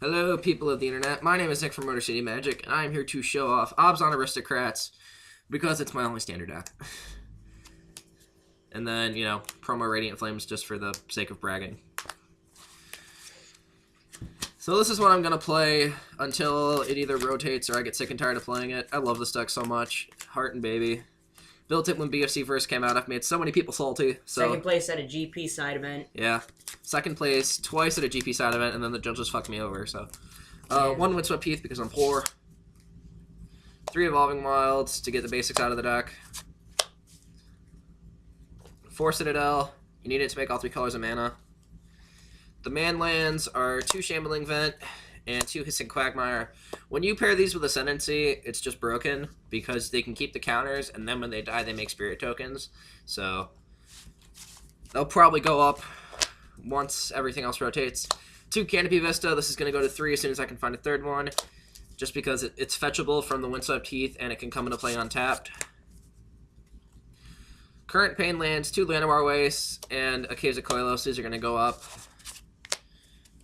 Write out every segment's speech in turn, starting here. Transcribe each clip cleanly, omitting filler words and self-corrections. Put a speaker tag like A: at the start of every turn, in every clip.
A: Hello, people of the internet. My name is Nick from Motor City Magic, and I am here to show off Abzan Aristocrats because it's my only standard deck. And then, promo Radiant Flames just for the sake of bragging. So this is what I'm going to play until it either rotates or I get sick and tired of playing it. I love this deck so much. Heart and baby. Built it when BFC first came out. I've made so many people salty. So,
B: second place at a GP side event.
A: Yeah. Second place twice at a GP side event, and then the judges fucked me over. So, one Windswept Heath because I'm poor. 3 Evolving Wilds to get the basics out of the deck. 4 Citadel. You need it to make all 3 colors of mana. The man lands are 2 Shambling Vent and 2 Hissing Quagmire. When you pair these with Ascendancy, it's just broken because they can keep the counters, and then when they die, they make spirit tokens. So they'll probably go up once everything else rotates. 2 Canopy Vista. This is going to go to 3 as soon as I can find a third one, just because it's fetchable from the Windswept Heath, and it can come into play untapped. Current Pain lands, 2 Llanowar Wastes, and a Caves of Koilos. These are going to go up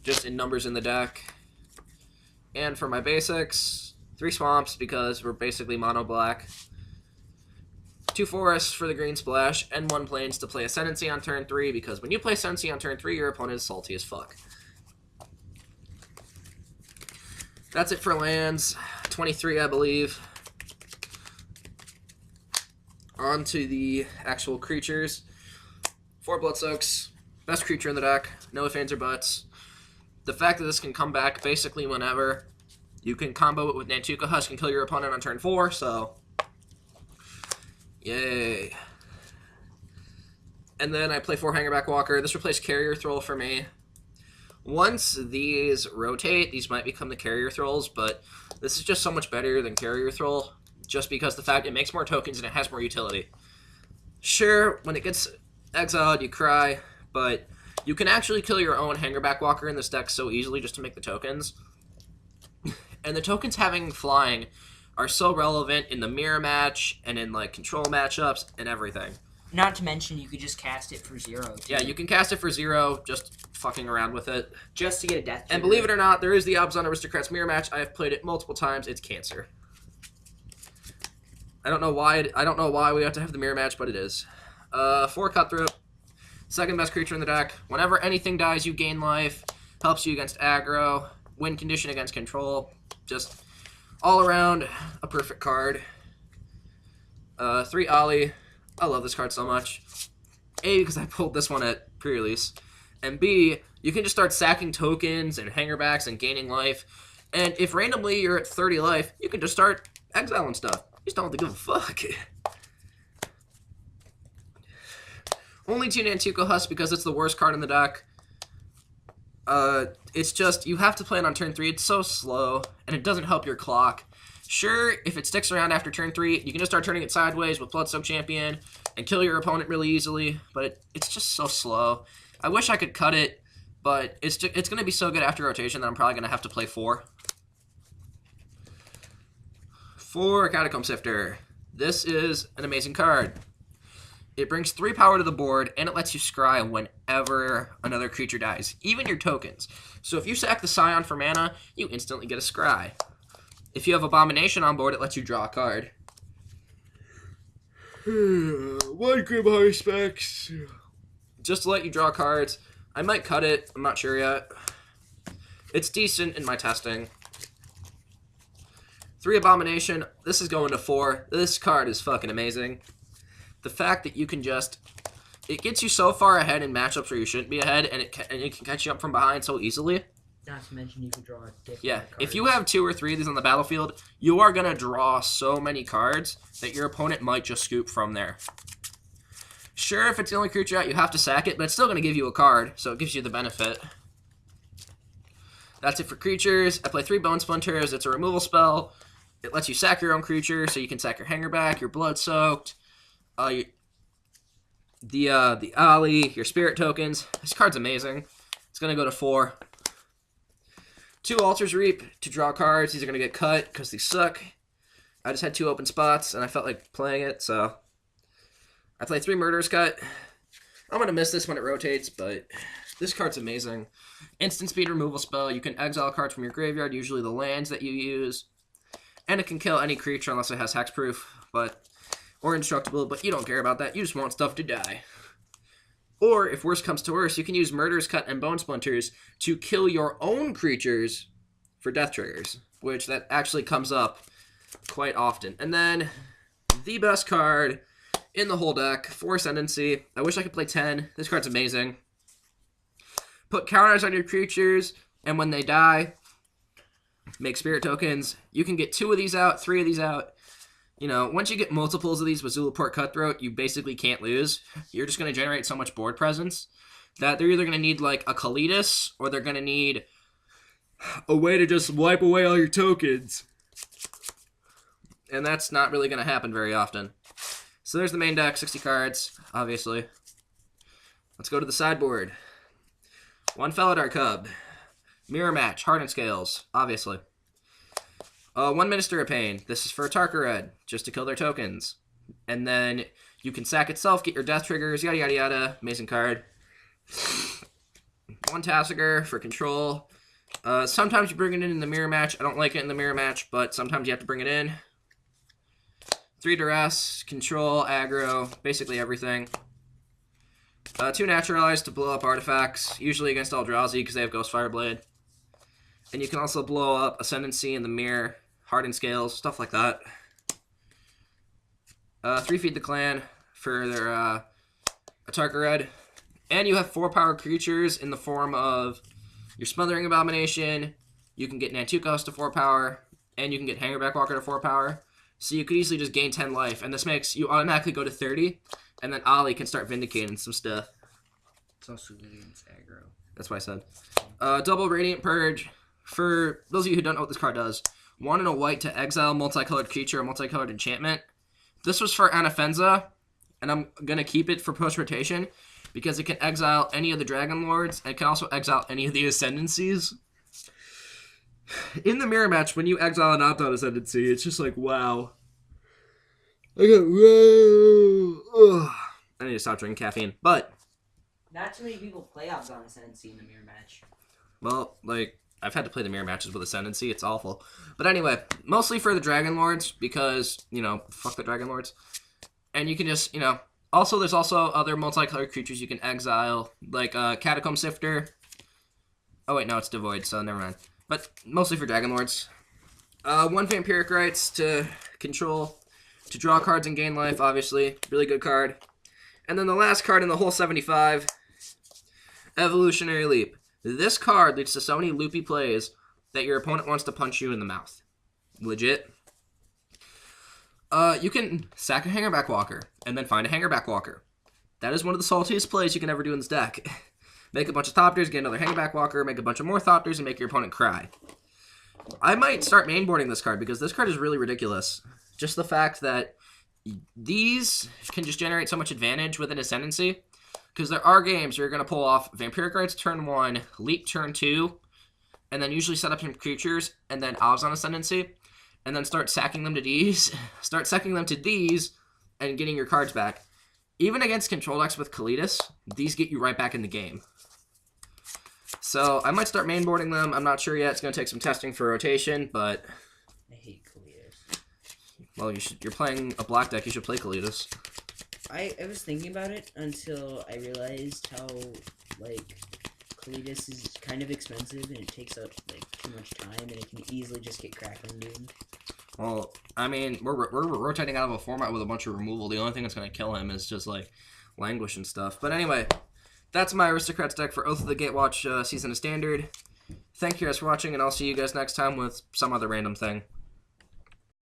A: just in numbers in the deck. And for my basics, 3 Swamps because we're basically mono black. 2 Forests for the green splash, and 1 Plains to play Ascendancy on turn 3 because when you play Ascendancy on turn 3, your opponent is salty as fuck. That's it for lands. 23, I believe. On to the actual creatures. 4 Bloodsoaks. Best creature in the deck. No ifs, ands, or buts. The fact that this can come back basically whenever. You can combo it with Nantuko Husk and kill your opponent on turn 4, so yay. And then I play 4 Hangerback Walker. This replaced Carrier Thrall for me. Once these rotate, these might become the Carrier Thralls, but this is just so much better than Carrier Thrall, just because the fact it makes more tokens and it has more utility. Sure, when it gets exiled, you cry, but you can actually kill your own Hangerback Walker in this deck so easily just to make the tokens. And the tokens having flying are so relevant in the mirror match and in like control matchups and everything.
B: Not to mention you could just cast it for 0. Too.
A: Yeah, you can cast it for 0, just fucking around with it.
B: Just to get a death trigger.
A: And believe it or not, there is the Abzan Aristocrats mirror match. I have played it multiple times. It's cancer. I don't know why we have to have the mirror match, but it is. 4 Cutthroat. Second best creature in the deck. Whenever anything dies, you gain life. Helps you against aggro. Win condition against control. Just all around a perfect card. 3 Ollie. I love this card so much. A, because I pulled this one at pre-release. And B, you can just start sacking tokens and hangerbacks and gaining life. And if randomly you're at 30 life, you can just start exiling stuff. You just don't have to give a fuck. Only 2 Nantuko Husk because it's the worst card in the deck. It's just, you have to play it on turn 3. It's so slow, and it doesn't help your clock. Sure, if it sticks around after turn 3, you can just start turning it sideways with Bloodsoak Champion and kill your opponent really easily, but it's just so slow. I wish I could cut it, but it's going to be so good after rotation that I'm probably going to have to play 4. 4 Catacomb Sifter. This is an amazing card. It brings 3 power to the board, and it lets you scry whenever another creature dies, even your tokens. So if you sack the Scion for mana, you instantly get a scry. If you have Abomination on board, it lets you draw a card. 1 Grim High Specs. Just to let you draw cards. I might cut it, I'm not sure yet. It's decent in my testing. 3 Abomination. This is going to 4. This card is fucking amazing. The fact that you can just... It gets you so far ahead in matchups where you shouldn't be ahead, and it can catch you up from behind so easily.
B: Not to mention you can draw different
A: Yeah,
B: cards.
A: if you have 2 or 3 of these on the battlefield, you are going to draw so many cards that your opponent might just scoop from there. Sure, if it's the only creature out, you have to sack it, but it's still going to give you a card, so it gives you the benefit. That's it for creatures. I play 3 Bone Splinters. It's a removal spell. It lets you sack your own creature, so you can sack your Hangerback, your Bloodsoaked, the Ollie, your Spirit tokens. This card's amazing. It's going to go to 4. 2 Altar's Reap to draw cards. These are going to get cut because these suck. I just had 2 open spots, and I felt like playing it, so I play 3 Murderous Cut. I'm going to miss this when it rotates, but This card's amazing. Instant speed removal spell. You can exile cards from your graveyard, usually the lands that you use. And it can kill any creature unless it has hexproof, or indestructible, but you don't care about that. You just want stuff to die. Or, if worse comes to worse, you can use Murderous Cut and Bone Splinters to kill your own creatures for death triggers, which that actually comes up quite often. And then, the best card in the whole deck, 4 Ascendancy. I wish I could play 10. This card's amazing. Put counters on your creatures, and when they die, make spirit tokens. You can get 2 of these out, 3 of these out. You know, once you get multiples of these with Zulaport Cutthroat, you basically can't lose. You're just going to generate so much board presence that they're either going to need, like, a Kalitas, or they're going to need a way to just wipe away all your tokens. And that's not really going to happen very often. So there's the main deck, 60 cards, obviously. Let's go to the sideboard. 1 Felidar Cub. Mirror Match, Hardened Scales, obviously. 1 Minister of Pain. This is for a Tarka Red, just to kill their tokens. And then you can sack itself, get your death triggers, yada yada yada. Amazing card. 1 Tassiger for control. Sometimes you bring it in the Mirror Match. I don't like it in the Mirror Match, but sometimes you have to bring it in. 3 Duress, control, aggro, basically everything. 2 Naturalize to blow up artifacts, usually against Eldrazi because they have Ghost Fireblade. And you can also blow up Ascendancy in the Mirror, Hardened Scales, stuff like that. 3 Feed the Clan for their Atarka Red. And you have 4 power creatures in the form of your Smothering Abomination. You can get Nantukos to 4 power, and you can get Hangerback Walker to 4 power. So you could easily just gain 10 life, and this makes you automatically go to 30, and then Ollie can start vindicating some stuff.
B: It's also good against aggro.
A: That's what I said. Double Radiant Purge. For those of you who don't know what this card does, 1 and a white to exile multicolored creature or multicolored enchantment. This was for Anafenza, and I'm going to keep it for post-rotation, because it can exile any of the Dragon Lords, and it can also exile any of the Ascendancies. In the Mirror Match, when you exile an opt-out Ascendancy, it's just like, wow. I need to stop drinking caffeine. But
B: Not too many people play Abzan Ascendancy in the Mirror Match.
A: Well, like, I've had to play the Mirror Matches with Ascendancy. It's awful. But anyway, mostly for the Dragon Lords, because, you know, fuck the Dragon Lords. And you can just, you know... Also, there's also other multicolored creatures you can exile, like Catacomb Sifter. Oh, wait, no, it's Devoid, so never mind. But mostly for Dragon Lords. 1 Vampiric Rites to control, to draw cards and gain life, obviously. Really good card. And then the last card in the whole 75, Evolutionary Leap. This card leads to so many loopy plays that your opponent wants to punch you in the mouth. Legit. You can sack a Hangerback Walker, and then find a Hangerback Walker. That is one of the saltiest plays you can ever do in this deck. Make a bunch of Thopters, get another Hangerback Walker, make a bunch of more Thopters, and make your opponent cry. I might start mainboarding this card, because this card is really ridiculous. Just the fact that these can just generate so much advantage with an Ascendancy, because there are games where you're going to pull off Vampiric Rites turn 1, Leap turn 2, and then usually set up some creatures, and then Abzan Ascendancy, and then start sacking them to these, and getting your cards back. Even against control decks with Kalitas, these get you right back in the game. So, I might start mainboarding them. I'm not sure yet. It's going to take some testing for rotation, but...
B: I hate Kalitas.
A: Well, you're playing a black deck. You should play Kalitas.
B: I was thinking about it until I realized how, like, Kalitas is kind of expensive and it takes up, like, too much time and it can easily just get crackling doomed.
A: Well, I mean, we're rotating out of a format with a bunch of removal. The only thing that's going to kill him is just, like, Languish and stuff. But anyway, that's my Aristocrats deck for Oath of the Gatewatch Season of Standard. Thank you guys for watching, and I'll see you guys next time with some other random thing.